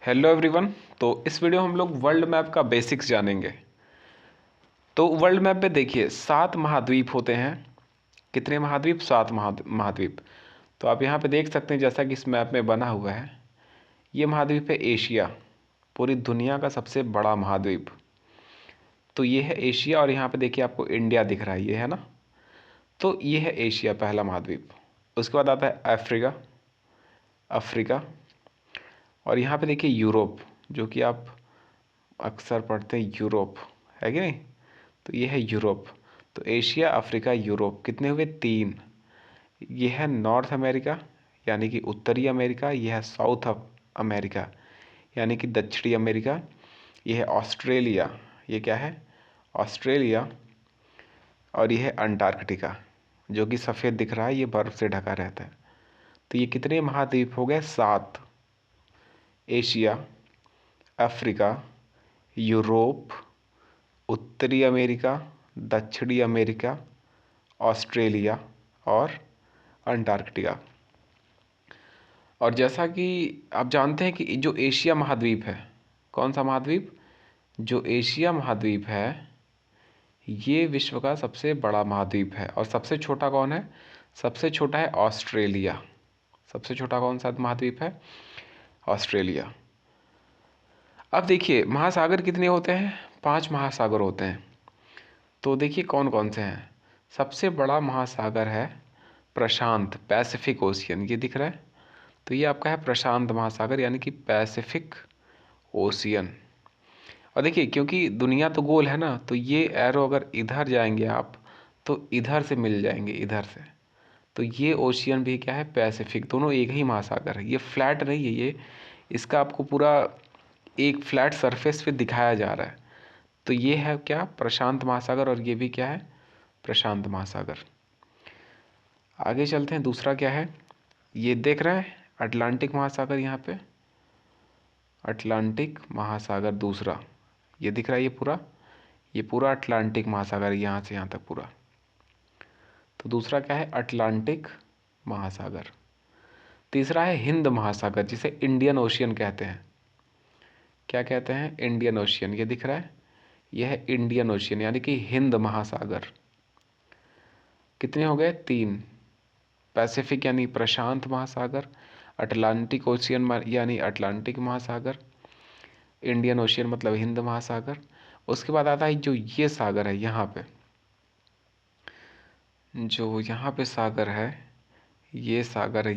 Hello everyone. तो इस video में हम लोग वर्ल्ड मैप का बेसिक्स जानेंगे। तो वर्ल्ड मैप पे देखिए 7 महाद्वीप होते हैं। कितने महाद्वीप? 7 महाद्वीप। तो आप यहाँ पे देख सकते हैं जैसा कि इस मैप में बना हुआ है। ये महाद्वीप है एशिया, पूरी दुनिया का सबसे बड़ा महाद्वीप। तो ये है एशिया और यहाँ पे देखिए आपको इंडिया दिख रहा है, ये है ना। तो ये है एशिया, पहला महाद्वीप। उसके बाद आता है अफ्रीका। और यहाँ पे देखिए यूरोप, जो कि आप अक्सर पढ़ते हैं, यूरोप है कि नहीं। तो ये है यूरोप। तो एशिया, अफ्रीका, यूरोप कितने हुए? 3। ये है नॉर्थ अमेरिका यानी कि उत्तरी अमेरिका। ये है साउथ अमेरिका यानी कि दक्षिणी अमेरिका। ये है ऑस्ट्रेलिया। ये क्या है? ऑस्ट्रेलिया। और ये है अंटार्कटिका, जो कि सफ़ेद दिख रहा है, ये बर्फ़ से ढका रहता है। तो ये कितने महाद्वीप हो गए? 7। एशिया, अफ्रीका, यूरोप, उत्तरी अमेरिका, दक्षिणी अमेरिका, ऑस्ट्रेलिया और अंटार्कटिका। और जैसा कि आप जानते हैं कि जो एशिया महाद्वीप है, कौन सा महाद्वीप? जो एशिया महाद्वीप है ये विश्व का सबसे बड़ा महाद्वीप है। और सबसे छोटा कौन है? सबसे छोटा है ऑस्ट्रेलिया। सबसे छोटा कौन सा महाद्वीप है? ऑस्ट्रेलिया। अब देखिए महासागर कितने होते हैं? 5 महासागर होते हैं। तो देखिए कौन कौन से हैं। सबसे बड़ा महासागर है प्रशांत, पैसिफिक ओशियन, ये दिख रहा है। तो ये आपका है प्रशांत महासागर यानी कि पैसिफिक ओशियन। और देखिए क्योंकि दुनिया तो गोल है ना, तो ये एरो अगर इधर जाएंगे आप तो इधर से मिल जाएंगे, इधर से। तो ये ओशियन भी क्या है? पैसिफिक। दोनों एक ही महासागर है, ये फ्लैट नहीं है। ये इसका आपको पूरा एक फ्लैट सरफेस पे दिखाया जा रहा है। तो ये है क्या? प्रशांत महासागर। और ये भी क्या है? प्रशांत महासागर। आगे चलते हैं, दूसरा क्या है? ये देख रहे हैं अटलांटिक महासागर। यहाँ पे अटलांटिक महासागर दूसरा, ये दिख रहा है। ये पूरा अटलांटिक महासागर है, यहाँ से यहाँ तक पूरा। तो दूसरा क्या है? अटलांटिक महासागर। तीसरा है हिंद महासागर, जिसे इंडियन ओशियन कहते हैं। क्या कहते हैं? Indian ocean. ये दिख रहा है, यह है इंडियन ओशियन यानी कि हिंद महासागर। कितने हो गए? 3। पैसिफिक यानी प्रशांत महासागर, अटलांटिक ओशियन यानी अटलांटिक महासागर, इंडियन ओशियन मतलब हिंद महासागर। उसके बाद आता है जो ये सागर है, यहाँ पे जो यहाँ पे सागर है, ये सागर है,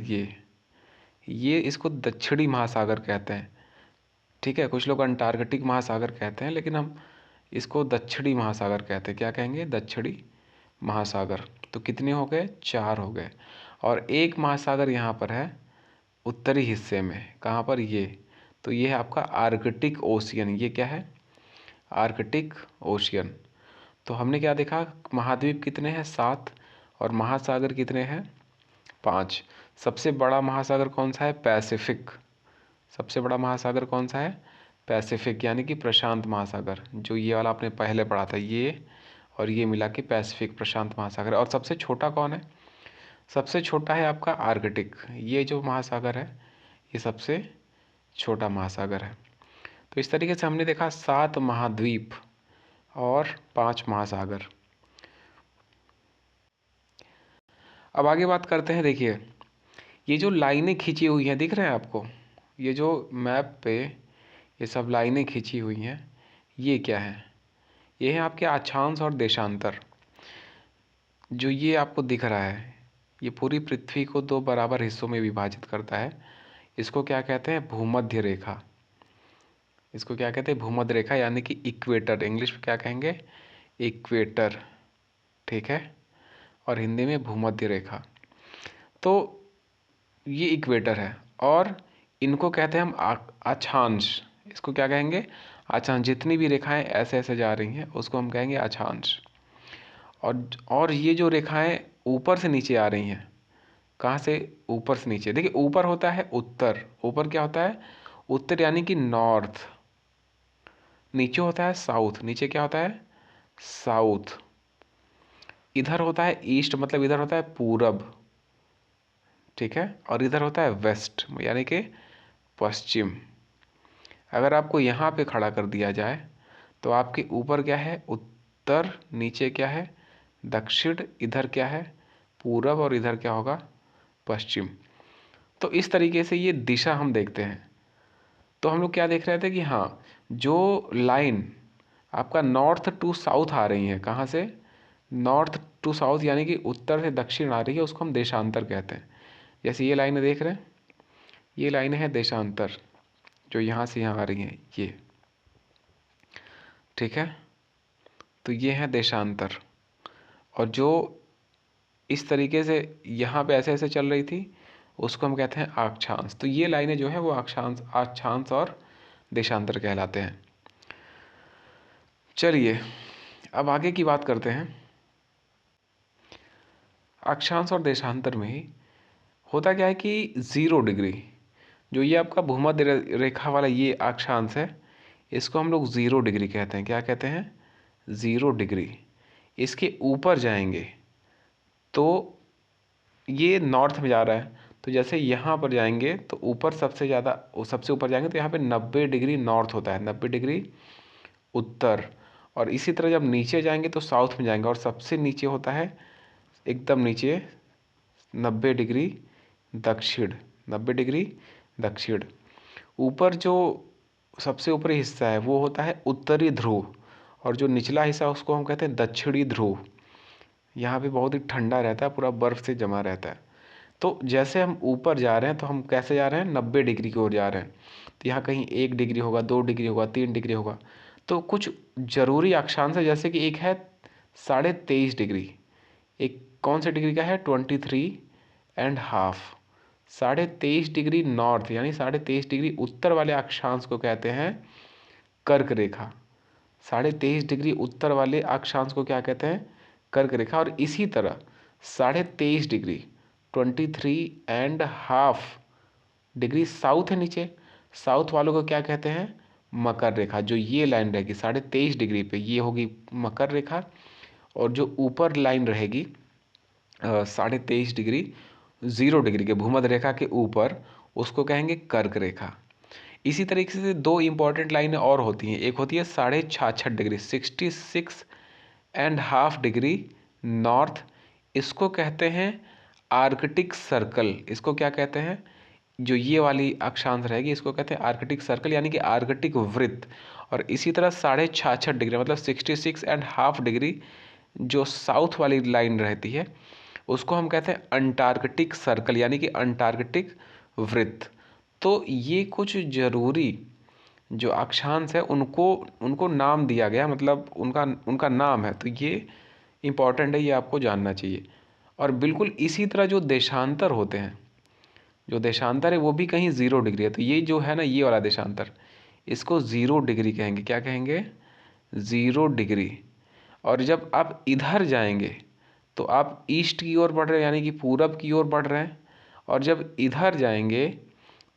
ये इसको दक्षिणी महासागर कहते हैं। ठीक है, कुछ लोग अंटार्कटिक महासागर कहते हैं, लेकिन हम इसको दक्षिणी महासागर कहते हैं। क्या कहेंगे? दक्षिणी महासागर। तो कितने हो गए? 4 हो गए। और एक महासागर यहाँ पर है उत्तरी हिस्से में। कहाँ पर? ये। तो ये है आपका आर्कटिक ओशियन। ये क्या है? Arctic ocean. तो हमने क्या देखा? महाद्वीप कितने हैं? 7। और महासागर कितने हैं? 5। सबसे बड़ा महासागर कौन सा है? पैसिफिक। सबसे बड़ा महासागर कौन सा है? पैसिफिक यानी कि प्रशांत महासागर। जो ये वाला आपने पहले पढ़ा था, ये और ये मिला के पैसिफिक प्रशांत महासागर। और सबसे छोटा कौन है? सबसे छोटा है आपका आर्कटिक। ये जो महासागर है ये सबसे छोटा महासागर है। तो इस तरीके से हमने देखा 7 महाद्वीप और 5 महासागर। अब आगे बात करते हैं। देखिए ये जो लाइनें खींची हुई हैं, दिख रहे हैं आपको? ये जो मैप पे ये सब लाइनें खींची हुई हैं, ये क्या है? ये है आपके अक्षांश और देशांतर। जो ये आपको दिख रहा है, ये पूरी पृथ्वी को 2 बराबर हिस्सों में विभाजित करता है। इसको क्या कहते हैं? भूमध्य रेखा। इसको क्या कहते हैं? भूमध्य रेखा यानी कि इक्वेटर। इंग्लिश में क्या कहेंगे? इक्वेटर। ठीक है। और हिंदी में भूमध्य रेखा। तो ये इक्वेटर है और इनको कहते हैं हम अक्षांश। इसको क्या कहेंगे? अक्षांश। जितनी भी रेखाएं ऐसे ऐसे जा रही हैं उसको हम कहेंगे अक्षांश। और ये जो रेखाएं ऊपर से नीचे आ रही हैं, कहाँ से? ऊपर से नीचे। देखिए ऊपर होता है उत्तर। ऊपर क्या होता है? उत्तर यानी कि नॉर्थ। नीचे होता है साउथ। नीचे क्या होता है? साउथ। इधर होता है ईस्ट, मतलब इधर होता है पूरब। ठीक है। और इधर होता है वेस्ट यानी कि पश्चिम। अगर आपको यहाँ पे खड़ा कर दिया जाए तो आपके ऊपर क्या है, उत्तर, नीचे क्या है, दक्षिण, इधर क्या है, पूरब, और इधर क्या होगा, पश्चिम। तो इस तरीके से ये दिशा हम देखते हैं। तो हम लोग क्या देख रहे थे कि हाँ, जो लाइन आपका नॉर्थ टू साउथ आ रही है, कहाँ से, नॉर्थ टू साउथ, यानी कि उत्तर से दक्षिण आ रही है, उसको हम देशांतर कहते हैं। जैसे ये लाइन देख रहे हैं, ये लाइन है देशांतर, जो यहाँ से यहाँ आ रही है ये, ठीक है। तो ये है देशांतर। और जो इस तरीके से यहाँ पे ऐसे ऐसे चल रही थी, उसको हम कहते हैं अक्षांश। तो ये लाइनें जो है वो अक्षांश, अक्षांश और देशांतर कहलाते हैं। चलिए अब आगे की बात करते हैं। अक्षांश और देशांतर में ही होता क्या है कि 0 डिग्री, जो ये आपका भूमध्य रेखा वाला ये अक्षांश है, इसको हम लोग 0 डिग्री कहते हैं। क्या कहते हैं, 0 डिग्री। इसके ऊपर जाएंगे तो ये नॉर्थ में जा रहा है, तो जैसे यहाँ पर जाएंगे तो ऊपर सबसे ज़्यादा, सबसे ऊपर जाएंगे तो यहाँ पे 90 डिग्री नॉर्थ होता है, 90 डिग्री उत्तर। और इसी तरह जब नीचे जाएंगे तो साउथ में जाएंगे, और सबसे नीचे होता है एकदम नीचे 90 डिग्री दक्षिण, 90 डिग्री दक्षिण। ऊपर जो सबसे ऊपरी हिस्सा है वो होता है उत्तरी ध्रुव, और जो निचला हिस्सा उसको हम कहते हैं दक्षिणी ध्रुव। यहाँ पे बहुत ही ठंडा रहता है, पूरा बर्फ़ से जमा रहता है। तो जैसे हम ऊपर जा रहे हैं तो हम कैसे जा रहे हैं, 90 डिग्री की ओर जा रहे हैं। तो यहाँ कहीं 1 डिग्री होगा, 2 डिग्री होगा, 3 डिग्री होगा। तो कुछ ज़रूरी अक्षांश है, जैसे कि एक है 23.5 डिग्री, एक कौन से डिग्री का है, 23.5। 23.5 डिग्री नॉर्थ, यानी 23.5 डिग्री उत्तर वाले अक्षांश को कहते हैं कर्क रेखा। 23.5 डिग्री उत्तर वाले अक्षांश को क्या कहते हैं, कर्क रेखा। और इसी तरह 23.5 डिग्री, 23.5 डिग्री साउथ है नीचे, साउथ वालों को क्या कहते हैं, मकर रेखा। जो ये लाइन रहेगी 23.5 डिग्री पे, ये होगी मकर रेखा। और जो ऊपर लाइन रहेगी 23.5 डिग्री, 0 डिग्री के भूमध्य रेखा के ऊपर, उसको कहेंगे कर्क रेखा। इसी तरीके से दो इंपॉर्टेंट लाइनें और होती हैं। एक होती है 66.5 डिग्री, 66.5 डिग्री नॉर्थ, इसको कहते हैं आर्कटिक सर्कल। इसको क्या कहते हैं, जो ये वाली अक्षांश रहेगी इसको कहते हैं आर्कटिक सर्कल, यानी कि आर्कटिक वृत्त। और इसी तरह 66.5 डिग्री मतलब 66.5 डिग्री जो साउथ वाली लाइन रहती है, उसको हम कहते हैं अंटार्कटिक सर्कल, यानी कि अंटार्कटिक वृत्त। तो ये कुछ ज़रूरी जो अक्षांश है उनको उनको नाम दिया गया, मतलब उनका उनका नाम है। तो ये इम्पॉर्टेंट है, ये आपको जानना चाहिए। और बिल्कुल इसी तरह जो देशांतर होते हैं, जो देशांतर है वो भी कहीं 0 डिग्री है। तो ये जो है ना, ये वाला देशांतर, इसको 0 डिग्री कहेंगे। क्या कहेंगे, 0 डिग्री। और जब आप इधर जाएंगे तो आप ईस्ट की ओर बढ़ रहे हैं, यानी कि पूरब की ओर बढ़ रहे हैं। और जब इधर जाएंगे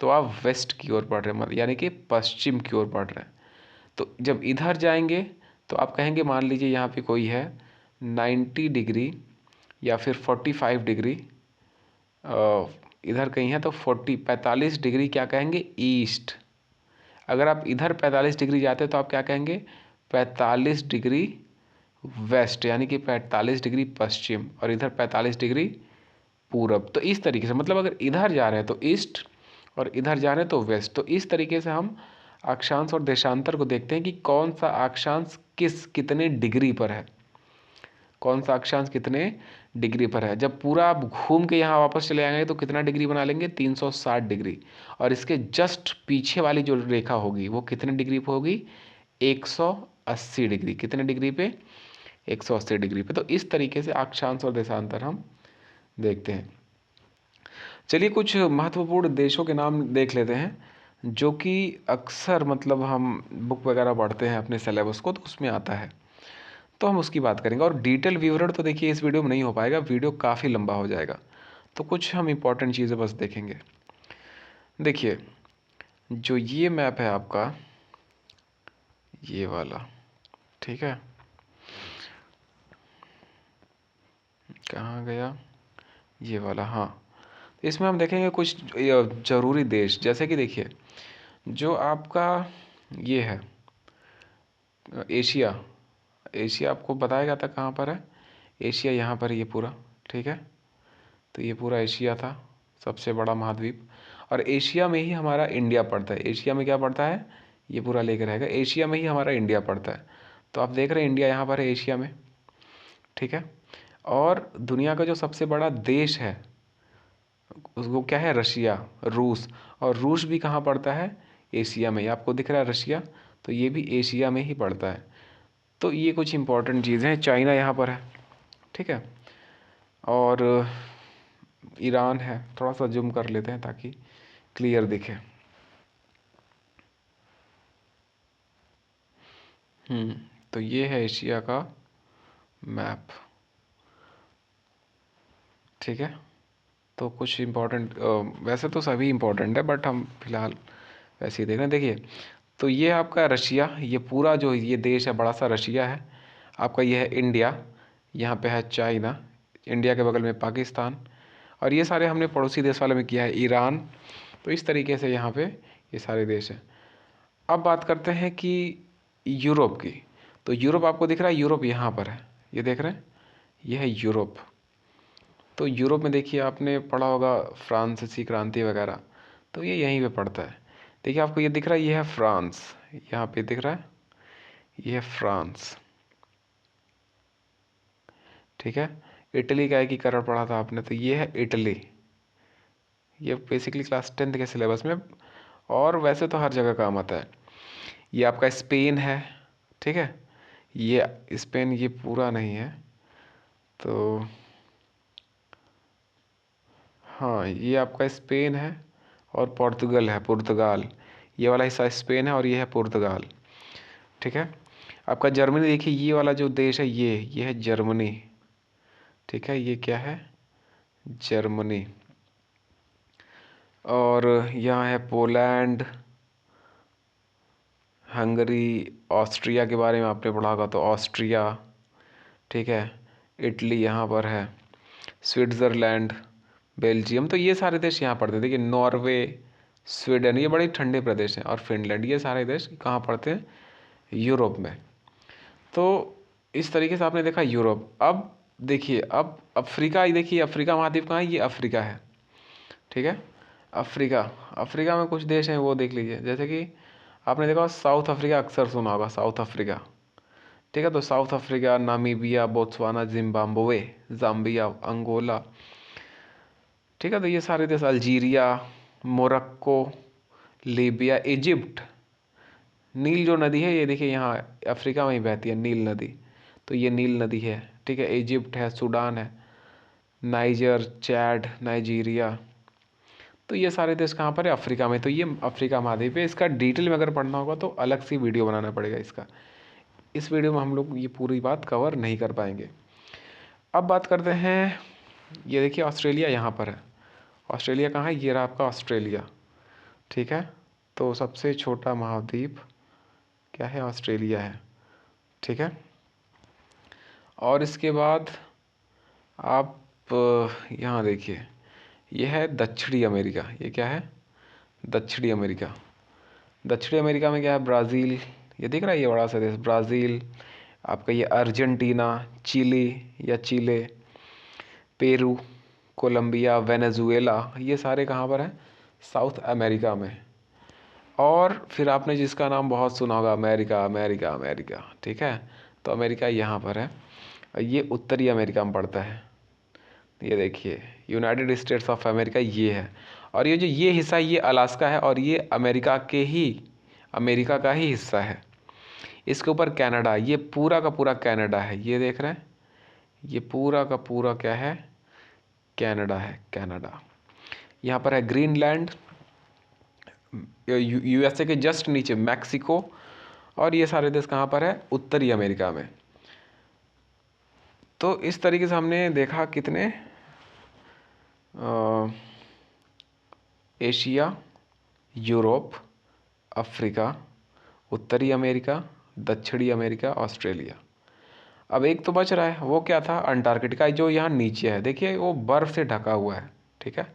तो आप वेस्ट की ओर बढ़ रहे हैं, मतलब यानी कि पश्चिम की ओर बढ़ रहे हैं। तो जब इधर जाएंगे तो आप कहेंगे, मान लीजिए यहाँ पे कोई है 90 डिग्री या फिर 45 डिग्री, इधर कहीं है तो 45 डिग्री क्या कहेंगे, ईस्ट। अगर आप इधर 45 डिग्री जाते तो आप क्या कहेंगे, 45 डिग्री वेस्ट, यानी कि 45 डिग्री पश्चिम, और इधर 45 डिग्री पूरब। तो इस तरीके से, मतलब अगर इधर जा रहे हैं तो ईस्ट और इधर जा रहे हैं तो वेस्ट। तो इस तरीके से हम अक्षांश और देशांतर को देखते हैं कि कौन सा अक्षांश कितने डिग्री पर है, कौन सा अक्षांश कितने डिग्री पर है। जब पूरा आप घूम के यहाँ वापस चले आएंगे तो कितना डिग्री बना लेंगे, 360 डिग्री। और इसके जस्ट पीछे वाली जो रेखा होगी वो कितने डिग्री पर होगी, 180 डिग्री। कितने डिग्री पे, 180 डिग्री पे। तो इस तरीके से अक्षांश और देशांतर हम देखते हैं। चलिए कुछ महत्वपूर्ण देशों के नाम देख लेते हैं, जो कि अक्सर मतलब हम बुक वगैरह पढ़ते हैं अपने सिलेबस को, तो उसमें आता है, तो हम उसकी बात करेंगे। और डिटेल विवरण तो देखिए इस वीडियो में नहीं हो पाएगा, वीडियो काफ़ी लंबा हो जाएगा। तो कुछ हम इम्पॉर्टेंट चीज़ें बस देखेंगे। देखिए जो ये मैप है आपका, ये वाला, ठीक है, कहाँ गया, ये वाला, हाँ। इसमें हम देखेंगे कुछ ज़रूरी देश, जैसे कि देखिए जो आपका ये है एशिया। एशिया आपको बताया गया था कहाँ पर है, एशिया यहाँ पर ये पूरा, ठीक है। तो ये पूरा एशिया था, सबसे बड़ा महाद्वीप। और एशिया में ही हमारा इंडिया पड़ता है। एशिया में क्या पड़ता है, ये पूरा लेकर रहेगा, एशिया में ही हमारा इंडिया पड़ता है। तो आप देख रहे हैं इंडिया यहाँ पर है एशिया में, ठीक है। और दुनिया का जो सबसे बड़ा देश है उसको क्या है, रशिया, रूस। और रूस भी कहाँ पड़ता है, एशिया में ही। आपको दिख रहा है रशिया, तो ये भी एशिया में ही पड़ता है। तो ये कुछ इंपॉर्टेंट चीज़ें हैं। चाइना यहाँ पर है, ठीक है। और ईरान है, थोड़ा सा जूम कर लेते हैं ताकि क्लियर दिखे। तो ये है एशिया का मैप, ठीक है। तो कुछ इम्पोर्टेंट, वैसे तो सभी इम्पोर्टेंट है बट हम फिलहाल वैसे ही देख रहे हैं। देखिए, तो ये आपका रशिया, ये पूरा जो ये देश है बड़ा सा रशिया है। आपका ये है इंडिया, यहाँ पे है चाइना, इंडिया के बगल में पाकिस्तान, और ये सारे हमने पड़ोसी देश वाले में किया है ईरान। तो इस तरीके से यहाँ पे ये सारे देश हैं। अब बात करते हैं कि यूरोप की। तो यूरोप आपको दिख रहा है, यूरोप यहाँ पर है, ये देख रहे हैं, ये है यूरोप। तो यूरोप में देखिए आपने पढ़ा होगा फ्रांसीसी क्रांति वगैरह, तो ये यहीं पे पड़ता है। देखिए आपको ये दिख रहा है, ये है फ्रांस, यहाँ पे दिख रहा है, ये है फ्रांस, ठीक है। इटली का एकीकरण पढ़ा था आपने, तो ये है इटली। ये बेसिकली क्लास 10th के सिलेबस में, और वैसे तो हर जगह काम आता है। ये आपका स्पेन है, ठीक है। ये स्पेन ये पूरा नहीं है, तो हाँ ये आपका स्पेन है, और पोर्तुगल है, पुर्तगाल। ये वाला हिस्सा स्पेन है और ये है पुर्तगाल, ठीक है। आपका जर्मनी देखिए, ये वाला जो देश है ये है जर्मनी, ठीक है। ये क्या है, जर्मनी। और यहाँ है पोलैंड, हंगरी, ऑस्ट्रिया के बारे में आपने पढ़ा होगा, तो ऑस्ट्रिया, ठीक है। इटली यहाँ पर है, स्विट्ज़रलैंड, बेल्जियम। तो ये सारे देश यहाँ पड़ते हैं। देखिए नॉर्वे, स्वीडन, ये बड़े ठंडे प्रदेश हैं, और फिनलैंड, ये सारे देश कहाँ पड़ते हैं, यूरोप में। तो इस तरीके से आपने देखा यूरोप। अब देखिए, अब अफ्रीका, देखिए अफ्रीका महाद्वीप कहाँ है, ये अफ्रीका है, ठीक है। अफ्रीका, अफ्रीका में कुछ देश हैं वो देख लीजिए, जैसे कि आपने देखा साउथ अफ्रीका, अक्सर सुना होगा साउथ अफ्रीका, ठीक है। तो South Africa, Namibia, Botswana, Zimbabwe, Zambia, Angola, ठीक है। तो ये सारे देश, Algeria, Morocco, Libya, Egypt. Nile जो नदी है ये देखिए यहाँ अफ्रीका में ही बहती है, नील नदी। तो ये नील नदी है, ठीक है। इजिप्ट है, सूडान है, नाइजर, चैड, नाइजीरिया। तो ये सारे देश कहाँ पर है, अफ्रीका में। तो ये अफ्रीका महाद्वीप है। इसका डिटेल में अगर पढ़ना होगा तो अलग सी वीडियो बनाना पड़ेगा इसका। इस वीडियो में हम लोग ये पूरी बात कवर नहीं कर पाएंगे। अब बात करते हैं, ये देखिए ऑस्ट्रेलिया यहाँ पर है। ऑस्ट्रेलिया कहाँ है, ये रहा आपका ऑस्ट्रेलिया, ठीक है। तो सबसे छोटा महाद्वीप क्या है, ऑस्ट्रेलिया है, ठीक है। और इसके बाद आप यहाँ देखिए, ये है दक्षिणी अमेरिका। ये क्या है, दक्षिणी अमेरिका। दक्षिणी अमेरिका में क्या है, ब्राज़ील, ये दिख रहा है, ये बड़ा सा देश ब्राज़ील। आपका ये अर्जेंटीना, चिली या चिले, पेरू, कोलंबिया, वेनेजुएला, ये सारे कहाँ पर हैं, साउथ अमेरिका में। और फिर आपने जिसका नाम बहुत सुना होगा, अमेरिका, अमेरिका, अमेरिका, ठीक है। तो अमेरिका यहाँ पर है, ये उत्तरी अमेरिका में पड़ता है। ये देखिए यूनाइटेड स्टेट्स ऑफ अमेरिका ये है। और ये जो ये हिस्सा ये अलास्का है, और ये अमेरिका का ही हिस्सा है। इसके ऊपर कनाडा, ये पूरा का पूरा कनाडा है, ये देख रहे हैं, ये पूरा का पूरा क्या है, कनाडा है, कनाडा। यहाँ पर है ग्रीनलैंड, यूएसए के जस्ट नीचे मैक्सिको। और ये सारे देश कहाँ पर है, उत्तरी अमेरिका में। तो इस तरीके से हमने देखा कितने, एशिया, यूरोप, अफ्रीका, उत्तरी अमेरिका, दक्षिणी अमेरिका, ऑस्ट्रेलिया। अब एक तो बच रहा है, वो क्या था, अंटार्कटिका, जो यहाँ नीचे है। देखिए वो बर्फ़ से ढका हुआ है, ठीक है।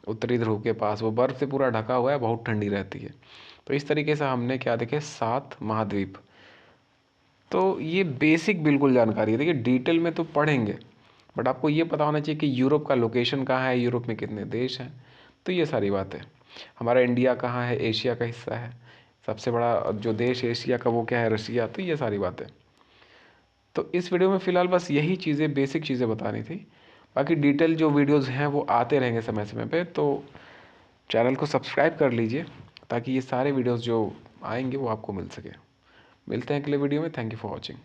उत्तरी ध्रुव के पास, वो बर्फ़ से पूरा ढका हुआ है, बहुत ठंडी रहती है। तो इस तरीके से हमने क्या देखे, 7 महाद्वीप। तो ये बेसिक बिल्कुल जानकारी है, देखिए डिटेल में तो पढ़ेंगे, बट आपको ये पता होना चाहिए कि यूरोप का लोकेशन कहाँ है, यूरोप में कितने देश हैं, तो ये सारी बातें। हमारा इंडिया कहाँ है, एशिया का हिस्सा है। सबसे बड़ा जो देश एशिया का वो क्या है, रशिया। तो ये सारी बातें। तो इस वीडियो में फ़िलहाल बस यही चीज़ें, बेसिक चीज़ें बतानी थी। बाकी डिटेल जो वीडियोज़ हैं वो आते रहेंगे समय समय पे, तो चैनल को सब्सक्राइब कर लीजिए ताकि ये सारे वीडियोज़ जो आएंगे वो आपको मिल सके। मिलते हैं अगले वीडियो में। Thank you for watching.